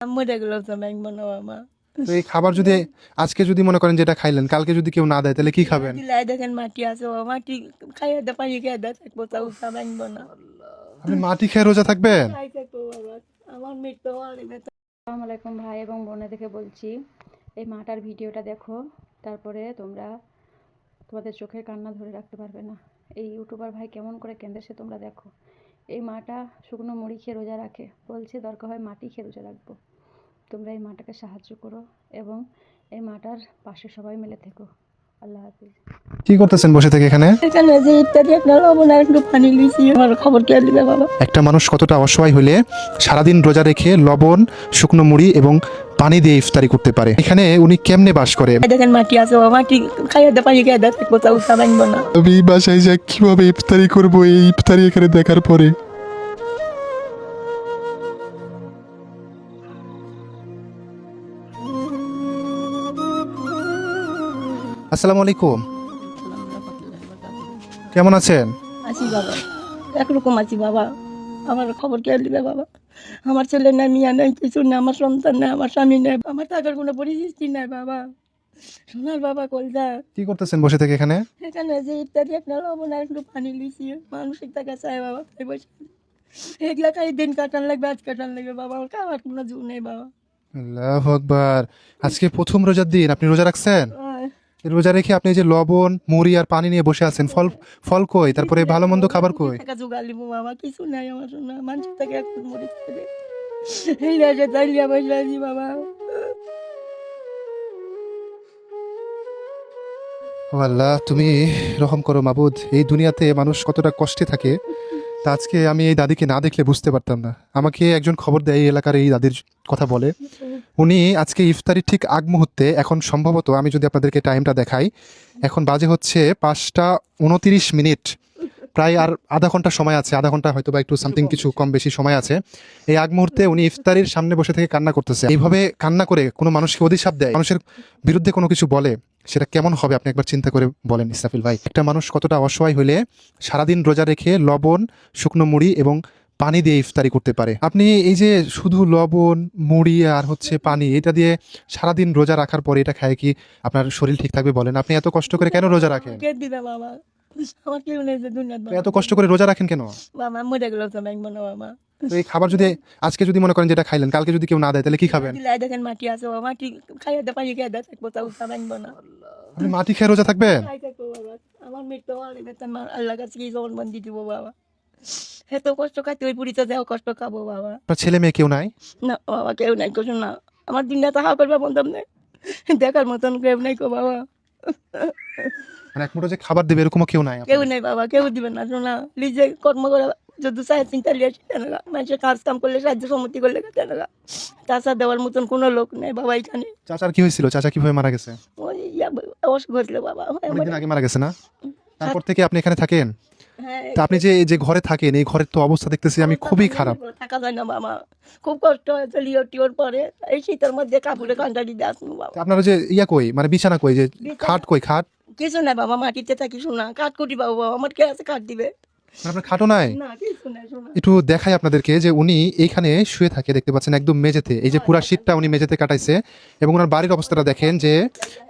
মরে গেল তো ব্যাংক বানাবো মা। তো এই খাবার যদি আজকে যদি মনে করেন যেটা খাইলেন, কালকে যদি কেউ না দেয় তাহলে কি খাবেন? দিলাই দেখেন মাটি আছে, ও মাটি খাইয়ে দে, পানি খেয়ে দে, থাকবো তা উঠা ব্যাংক বানা। আপনি মাটি খেয়ে রোজা থাকবেন? খাই থাকবো বাবা, আমার মৃত্যু হওয়ার আসসালামু আলাইকুম ভাই এবং বোনেদেরকে বলছি, এই মাটার ভিডিওটা দেখো, তারপরে তোমরা তোমাদের চোখের কান্না ধরে রাখতে পারবে না। এই ইউটিউবার ভাই কেমন করে কেঁদেছে তোমরা দেখো। এই মাটা শুকনো মুড়ি খেয়ে রোজা রাখে, বলছে দরকার হয় মাটি খেয়ে রোজা রাখবো। তোমরা এই মাটাকে সাহায্য করো এবং এই মাটার পাশে সবাই মিলে থেকো। আল্লাহ হাফিজ। কি করতেছেন বসে থেকে এখানে? এখানে যে ইত্যাদি একটা লবণ আর একটু পানি লিছি, আমার খবর কে দিবে বাবা? একটা মানুষ কতটা অসহায় হলে সারাদিন রোজা রেখে লবণ, শুকনো মুড়ি এবং পানি দিয়ে ইফতারি করতে পারে? এখানে উনি কেমনে বাস করে? দেখেন মাটি আছে, ও মাটি খাইয়ে দে, পানি খেয়ে দে, থাকবো তা উঠা ব্যাংক বানা। আমি বাসায় যা কিভাবে ইফতারি করব এই ইফতারি এখানে দেখার পরে? আসসালামু আলাইকুম, কেমন আছেন? আছি বাবা, একরকম আছি বাবা। আমার খবর কে দিবে বাবা? আমার ছেলে নাই, মেয়ে নাই, কিছু নেই, আমার সন্তান নেই, আমার স্বামী নেই, আমার থাকার কোনো পরিস্থিতি নাই বাবা। সোনার বাবা কলজা। কি করতেছেন বসে থেকে এখানে? এখানে যে ইত্যাদি একটা লবণ আর একটু পানি লিছি, মানসিক টাকা চাই বাবা, তাই বসে এগুলা খাই দিন কাটান লাগবে, আজ কাটান লাগবে বাবা, আমার খাওয়ার কোনো জু নেই বাবা। আল্লাহু আকবার। আজকে প্রথম রোজার দিন, আপনি রোজা রাখছেন? এই রোজা রেখে আপনি এই যে লবণ, মুড়ি আর পানি নিয়ে বসে আছেন, ফল ফল কই, তারপরে ভালো মন্দ খাবার কই? টাকা জোগালি বাবা, কিছু নাই আমার সোনা, মানুষের থেকে একটু মরিচ করে এই রাজা তাইলিয়া বসে আছি বাবা। ও আল্লাহ, তুমি রহম করো মাবুদ। এই দুনিয়াতে মানুষ কতটা কষ্টে থাকে তা আজকে আমি এই দাদিকে না দেখলে বুঝতে পারতাম না। আমাকে একজন খবর দেয়, এই এলাকার এই দাদির কথা বলে। উনি আজকে ইফতারির ঠিক আগ মুহূর্তে, এখন সম্ভবত আমি যদি আপনাদেরকে টাইমটা দেখাই, এখন বাজে হচ্ছে 5টা 29 মিনিট, প্রায় আর আধা ঘন্টা সময় আছে, আধা ঘন্টা হয়তো বা একটু সামথিং কিছু কম বেশি সময় আছে। এই আগ মুহূর্তে উনি ইফতারির সামনে বসে থেকে কান্না করতেছে। এইভাবে কান্না করে কোনো মানুষকে অভিশাপ দেয়, মানুষের বিরুদ্ধে কোনো কিছু বলে, সেটা কেমন হবে আপনি একবার চিন্তা করে বলেন ইসরাফিল ভাই। একটা মানুষ কতটা অসহায় হলে সারাদিন রোজা রেখে লবণ, শুকনো মুড়ি এবং পানি দিয়ে ইফতারি করতে পারে? আপনি এই যে শুধু লবণ, মুড়ি আর হচ্ছে পানি, এটা দিয়ে সারাদিন রোজা রাখার পরে এটা খায় কি আপনার শরীর ঠিক থাকবে বলেন? আপনি এত কষ্ট করে কেন রোজা রাখেন? কে দিবে বাবা? আমার কেউ নেই যে দুনিয়ার এত কষ্ট করে রোজা রাখেন কেন? বাবা, মরে গেল তো ব্যাংক বানা বাবা। তো এই খাবার যদি আজকে যদি মনে করেন যেটা খাইলেন, কালকে যদি কেউ না দেয় তাহলে কি খাবেন? দিলাই দেখেন মাটি আছে, ও মাটি খাইয়ে দে, পানি খেয়ে দে, থাকবো তা উঠা ব্যাংক বানা। আপনি মাটি খেয়ে রোজা থাকবেন? খাই থাকবো বাবা, আমার মৃত্যু হওয়ার আল্লাহ কাছে কি জবানবন্দি দিব বাবা। এত কষ্ট খাইতে ওই পুরীতে যাও, কষ্ট খাবো বাবা। আপনার ছেলে মেয়ে কেউ নাই? না বাবা, কেউ নাই, কিছু না, আমার দিনটা তাহা করবে বন্ধন নেই, দেখার মতন কেউ নাই গো বাবা। মানে এক মুঠো যে খাবার দেবে এরকমও কেউ নাই? কেউ নেই বাবা, কেউ দিবে না, শোনা নিজে কর্ম করে যদি চাই চিন্তা লিয়ে তেনারা মানুষের কাজ কাম করলে, সাহায্য সম্মতি করলে তেনারা, চাষা দেওয়ার মতন কোনো লোক নেই বাবা এখানে। চাচার কি হয়েছিল? চাচা কিভাবে মারা গেছে? ওই অসুখ হয়েছিল বাবা। অনেকদিন আগে মারা গেছে না? তারপর থেকে আপনি এখানে থাকেন? হ্যাঁ, তা আপনি যে এই যে ঘরে থাকেন, এই ঘরের তো অবস্থা দেখতেছি আমি খুবই খারাপ। থাকা যায় না বাবা, খুব কষ্ট হয়েছে লিও টিওর পরে, এই শীতের মধ্যে কাপড়ে কান্ডারি দিয়ে আসবো বাবা। তা আপনার যে ইয়া কই, মানে বিছানা কই, যে খাট কই, খাট? কিছু নাই বাবা, মাটিতে থাকি, শোনা কাঠ কুটি পাবো বাবা, আমার কে আছে কাঠ দিবে? মানে আপনার খাটও নাই? না কিছু নাই শোনা। একটু দেখাই আপনাদেরকে যে উনি এইখানে শুয়ে থাকে, দেখতে পাচ্ছেন একদম মেঝেতে। এই যে পুরা শীতটা উনি মেঝেতে কাটাইছে এবং ওনার বাড়ির অবস্থাটা দেখেন যে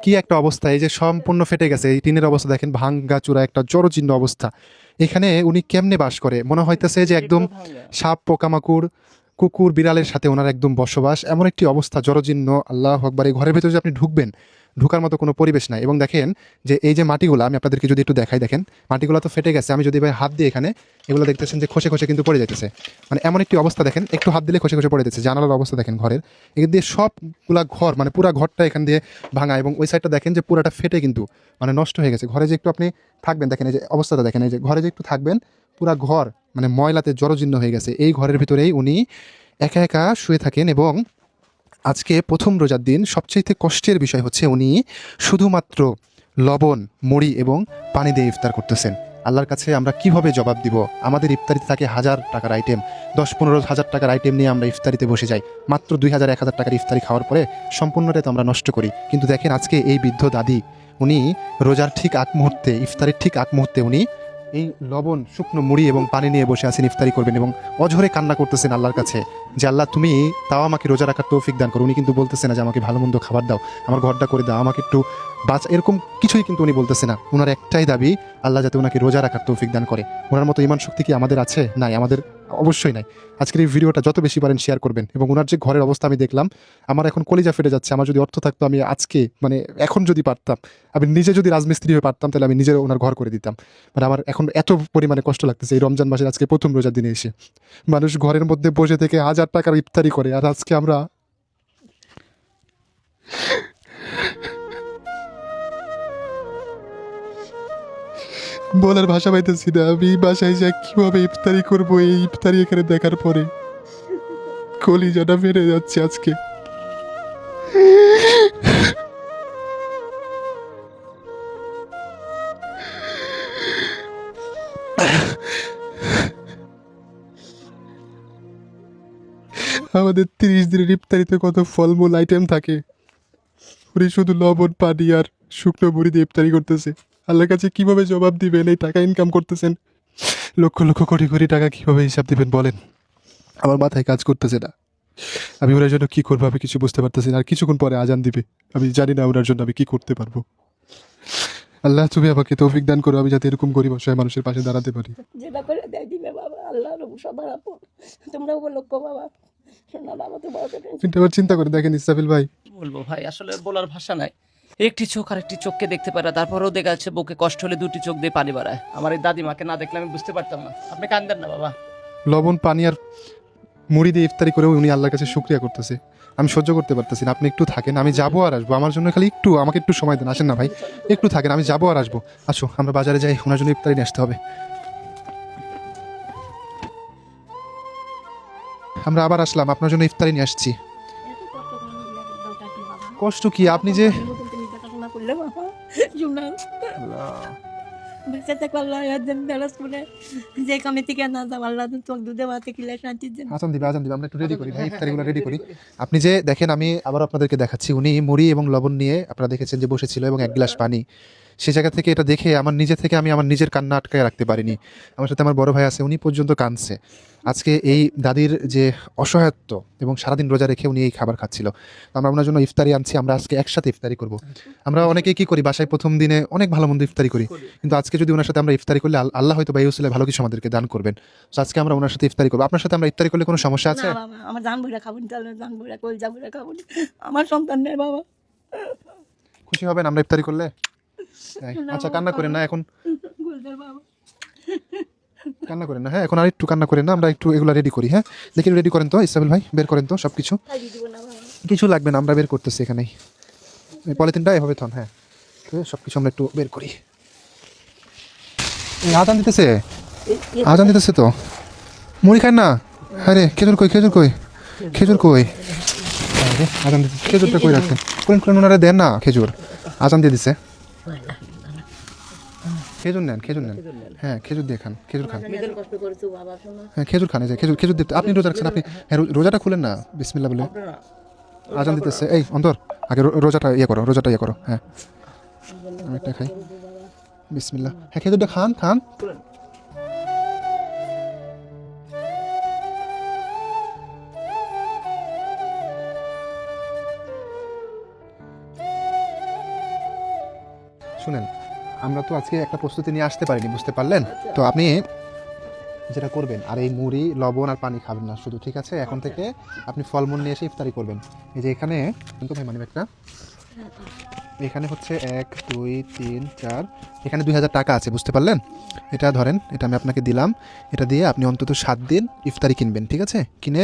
কি একটা অবস্থা। এই যে সম্পূর্ণ ফেটে গেছে, এই টিনের অবস্থা দেখেন, ভাঙ্গা চূড়া একটা জরাজীর্ণ অবস্থা। এখানে উনি কেমনে বাস করে? মনে হইতেছে যে একদম সাপ, পোকামাকড়, কুকুর, বিড়ালের সাথে ওনার একদম বসবাস, এমন একটি অবস্থা, জরাজীর্ণ। আল্লাহু আকবার। এই ঘরের ভেতরে যে আপনি ঢুকবেন, ঢুকার মতো কোনো পরিবেশ নাই। এবং দেখেন যে এই যে মাটিগুলো, আমি আপনাদেরকে যদি একটু দেখাই, দেখেন মাটিগুলো তো ফেটে গেছে। আমি যদি ভাই হাত দিয়ে এখানে, এগুলো দেখতেছেন যে খসে খসে কিন্তু পড়ে যাইতেছে। মানে এমন একটি অবস্থা দেখেন, একটু হাত দিলে খসে খসে পড়ে যাচ্ছে। জানালার অবস্থা দেখেন ঘরের, এখান দিয়ে সবগুলা ঘর, মানে পুরা ঘরটা এখান দিয়ে ভাঙা, এবং ওই সাইডটা দেখেন যে পুরাটা ফেটে কিন্তু মানে নষ্ট হয়ে গেছে। ঘরে যে একটু আপনি থাকবেন, দেখেন এই যে অবস্থাটা দেখেন, এই যে ঘরে যে একটু থাকবেন, পুরা ঘর মানে ময়লাতে জরাজীর্ণ হয়ে গেছে। এই ঘরের ভিতরেই উনি একা একা শুয়ে থাকেন। এবং আজকে প্রথম রোজার দিন, সবচেয়ে কষ্টের বিষয় হচ্ছে উনি শুধুমাত্র লবণ, মুড়ি এবং পানি দিয়ে ইফতার করতেছেন। আল্লাহর কাছে আমরা কিভাবে জবাব দিব? আমাদের ইফতারিতে থাকে 1000 টাকার আইটেম, 10-15 হাজার টাকার আইটেম নিয়ে আমরা ইফতারিতে বসে যাই। মাত্র 2000-1000 টাকার ইফতারি খাওয়ার পরে সম্পূর্ণটাই তো আমরা নষ্ট করি। কিন্তু দেখেন আজকে এই বৃদ্ধ দাদি, উনি রোজার ঠিক আগ মুহূর্তে, ইফতারির ঠিক আগ মুহূর্তে উনি এই লবণ শুকনো মুড়ি এবং পানি নিয়ে বসে আছেন, ইফতারি করবেন এবং অঝরে কান্না করতেছেন আল্লাহর কাছে যে আল্লাহ তুমি তাও আমাকে রোজা রাখার তৌফিক দান করো। উনি কিন্তু বলতেছে না যে আমাকে ভালো মন্দ খাবার দাও, আমার ঘরটা করে দাও, আমাকে একটু এরকম কিছুই কিন্তু উনি বলতেছে না। ওনার একটাই দাবি, আল্লাহ যাতে ওনাকে রোজা রাখার তৌফিক দান করে। ওনার মতো ইমান শক্তি কি আমাদের আছে? নাই, আমাদের অবশ্যই নাই। আজকের এই ভিডিওটা যত বেশি পারেন শেয়ার করবেন। এবং ওনার যে ঘরের অবস্থা আমি দেখলাম, আমার এখন কলিজা ফেটে যাচ্ছে। আমার যদি অর্থ থাকতো, আমি আজকে মানে এখন যদি পারতাম, আমি নিজে যদি রাজমিস্ত্রি হয়ে পারতাম, তাহলে আমি নিজের ওনার ঘর করে দিতাম। মানে আমার এখন এত পরিমাণে কষ্ট লাগতেছে এই রমজান মাসের আজকে প্রথম রোজার দিনে এসে। মানুষ ঘরের মধ্যে বসে থেকে 1000 টাকার ইফতারি করে, আর আজকে আমরা বলার ভাষা পাইতেছি না। আমি বাসায় যা কিভাবে ইফতারি করবো, এই ইফতারি এখানে দেখার পরে কলিজাটা ফেটে যাচ্ছে আজকে। আমাদের 30 দিনের ইফতারিতে কত ফলমূল আইটেম থাকে, উনি শুধু লবণ পানি আর শুকনো মুড়ি দিয়ে ইফতারি করতেছে। আল্লাহর কাছে কিভাবে জবাব দিবেন? এই টাকা ইনকাম করতেছেন, লক্ষ লক্ষ কোটি কোটি টাকা, কিভাবে হিসাব দিবেন বলেন? আমার মাথায় কাজ করতেছে না। আমি ওনার জন্য কি করবো আমি কিছু বুঝতে পারতেছি না। আর কিছুক্ষণ পরে আজান দিবে, আমি জানি না ওনার জন্য আমি কি করতে পারবো। আল্লাহ তুমি আমাকে তৌফিক দান করো, আমি যাতে এরকম গরিব অসহায় মানুষের পাশে দাঁড়াতে পারি। যেটা করে দেয় দিবে বাবা, আল্লাহ সবার আপন, তোমরা উপলক্ষ বাবা। শোনা বাবা, তো বড় কিন্তু আবার চিন্তা করে দেখেন ইসরাফিল ভাই, বলবো ভাই, আসলে বলার ভাষা নাই। একটি চোখ আর একটি চোখকে দেখতে পারে, তারপরেও দেখা যাচ্ছে বুকে কষ্ট হলে দুটি চোখ দিয়ে পানি বাড়ায়। আমার এই দাদিমাকে না দেখলে আমি বুঝতে পারতাম না। আপনি কান্দেন না বাবা। লবণ পানি আর মুড়ি দিয়ে ইফতারি করেও উনি আল্লাহর কাছে শুকরিয়া করতেছে। আমি সহ্য করতে পারতেছি না। আপনি একটু থাকেন, আমি যাবো আর আসবো। আমার জন্য খালি একটু, আমাকে একটু সময় দেন। আসেন না ভাই, একটু থাকেন, আমি যাবো আর আসবো। আসো আমরা বাজারে যাই, ওনার জন্য ইফতারি নিয়ে আসতে হবে। আমরা আবার আসলাম, আপনার জন্য ইফতারি নিয়ে আসছি। কষ্ট কি? আপনি যে তুমি দেখাশোনা করলে বাবা, শোনা বেঁচে থাকো আল্লাহ দেড়াস করে যে কামে থেকে না যাও, আল্লাহ তোর দুধে ভাতে কিলে শান্তির জন্য। আজান দিবে, আজান দিবে, আমরা একটু রেডি করি ভাই, ইফতারিগুলো রেডি করি। আপনি যে দেখেন, আমি আবার আপনাদেরকে দেখাচ্ছি, উনি মুড়ি এবং লবণ নিয়ে আপনারা দেখেছেন যে বসেছিল এবং 1 গ্লাস পানি। সেই জায়গা থেকে এটা দেখে আমার নিজে থেকে আমি আমার নিজের কান্না আটকায় রাখতে পারিনি। আমার সাথে আমার বড় ভাই আছে, উনি পর্যন্ত কাঁদছে। আজকে এই দাদির যে অসহায়ত্ব, এবং সারাদিন রোজা রেখে উনি এই খাবার খাচ্ছিল। আমরা ওনার জন্য ইফতারি আনছি, আমরা আজকে একসাথে ইফতারি করব। আমরা অনেকেই কি করি, বাসায় প্রথম দিনে অনেক ভালো মন্দ ইফতারি করি, কিন্তু আজকে যদি ওনার সাথে আমরা ইফতারি করলে আল্লাহ হয়তো বা এই উসিলায় ভালো কিছু আমাদেরকে দান করবেন। তো আজকে আমরা ওনার সাথে ইফতারি করবো। আপনার সাথে আমরা ইফতারি করলে কোনো সমস্যা আছে? না বাবা, আমার জান বইরা খাবো না, তাহলে জান বইরা কই যা বইরা খাবো না, আমার সন্তান নেই বাবা। খুশি হবেন আমরা ইফতারি করলে? আচ্ছা কান্না করেন না এখন, গুলজার বাবা, কান্না করেন না। হ্যাঁ এখন আর একটু কান্না করেন না, আমরা একটু এগুলো রেডি করি। হ্যাঁ দেখি রেডি করেন তো ইসরাফিল ভাই, বের করেন তো সব কিছু। খাইয়ে দিব না বাবা। কিছু লাগবে না, আমরা বের করতেছি এখানেই। এই পলিথিনটা এভাবে থন। হ্যাঁ সব কিছু আমরা একটু বের করি। এই আজান দিতেছে, আজান দিতেছে তো। মুড়ি খান না? আরে খেজুর কই, খেজুর কই, খেজুর কই? আরে আজান দিতেছে, খেজুরটা কই রাখেন? কোন কোন ওনারা দেন না খেজুর, আজান দিয়ে দিছে। খেজুর নেন, খেজুর নেন। হ্যাঁ খেজুর দিয়ে খান, খেজুর খান। কষ্ট করেছো বাবা, শোনো। হ্যাঁ খেজুর খান, এই যে খেজুর, খেজুর দিতে। আপনি রোজা রাখছেন, আপনি হ্যাঁ রোজাটা খুলেন না বিসমিল্লাহ বলে। আজান দিতেছে, এই অন্তর আগে রোজাটা ইয়ে করো, রোজাটা ইয়ে করো। হ্যাঁ আমি একটা খাই, বিসমিল্লাহ। হ্যাঁ খেজুরটা খান, খান। শুনেন, আমরা তো আজকে একটা প্রস্তুতি নিয়ে আসতে পারিনি, বুঝতে পারলেন তো? আপনি যেটা করবেন, আর এই মুড়ি লবণ আর পানি খাবেন না শুধু, ঠিক আছে? এখন থেকে আপনি ফলমূল নিয়ে এসে ইফতারি করবেন। এই যে এখানে কিন্তু ভাই মানিব একটা, এখানে হচ্ছে 1 2 3 4, এখানে 2000 টাকা আছে, বুঝতে পারলেন? এটা ধরেন, এটা আমি আপনাকে দিলাম। এটা দিয়ে আপনি অন্তত 7 দিন ইফতারি কিনবেন, ঠিক আছে? কিনে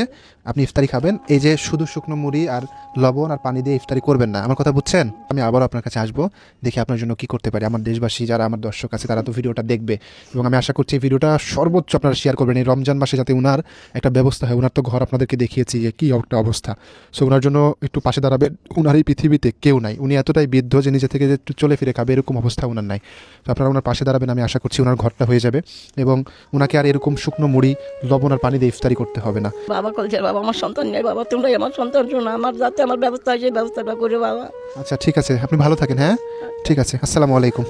আপনি ইফতারি খাবেন। এই যে শুধু শুকনো মুড়ি আর লবণ আর পানি দিয়ে ইফতারি করবেন না, আমার কথা বুঝছেন? আমি আবারও আপনার কাছে আসবো, দেখি আপনার জন্য কি করতে পারি। আমার দেশবাসী যারা আমার দর্শক আছে তারা তো ভিডিওটা দেখবে, এবং আমি আশা করছি এই ভিডিওটা সর্বোচ্চ আপনারা শেয়ার করবেন এই রমজান মাসে, যাতে উনার একটা ব্যবস্থা হয়। উনার তো ঘর আপনাদেরকে দেখিয়েছি যে কী একটা অবস্থা। সো ওনার জন্য একটু পাশে দাঁড়াবেন। উনার এই পৃথিবীতে কেউ নাই, উনি এতটাই বৃদ্ধ যে নিজে থেকে যে একটু চলে ফিরে খাবে এরকম অবস্থা উনার নাই। তো আপনারা ওনার পাশে দাঁড়াবেন, আমি আশা করছি ওনার ঘরটা হয়ে যাবে, এবং ওনাকে আর এরকম শুকনো মুড়ি লবণ আর পানি দিয়ে ইফতারি করতে হবে না। বাবা কলজার বাবা, আমার সন্তান নেই বাবা, তোমরাই আমার সন্তান, শোনো আমার যাতে আমার ব্যবস্থা হয় সেই ব্যবস্থাটা করে বাবা। আচ্ছা ঠিক আছে, আপনি ভালো থাকেন। হ্যাঁ ঠিক আছে, আসসালামু আলাইকুম।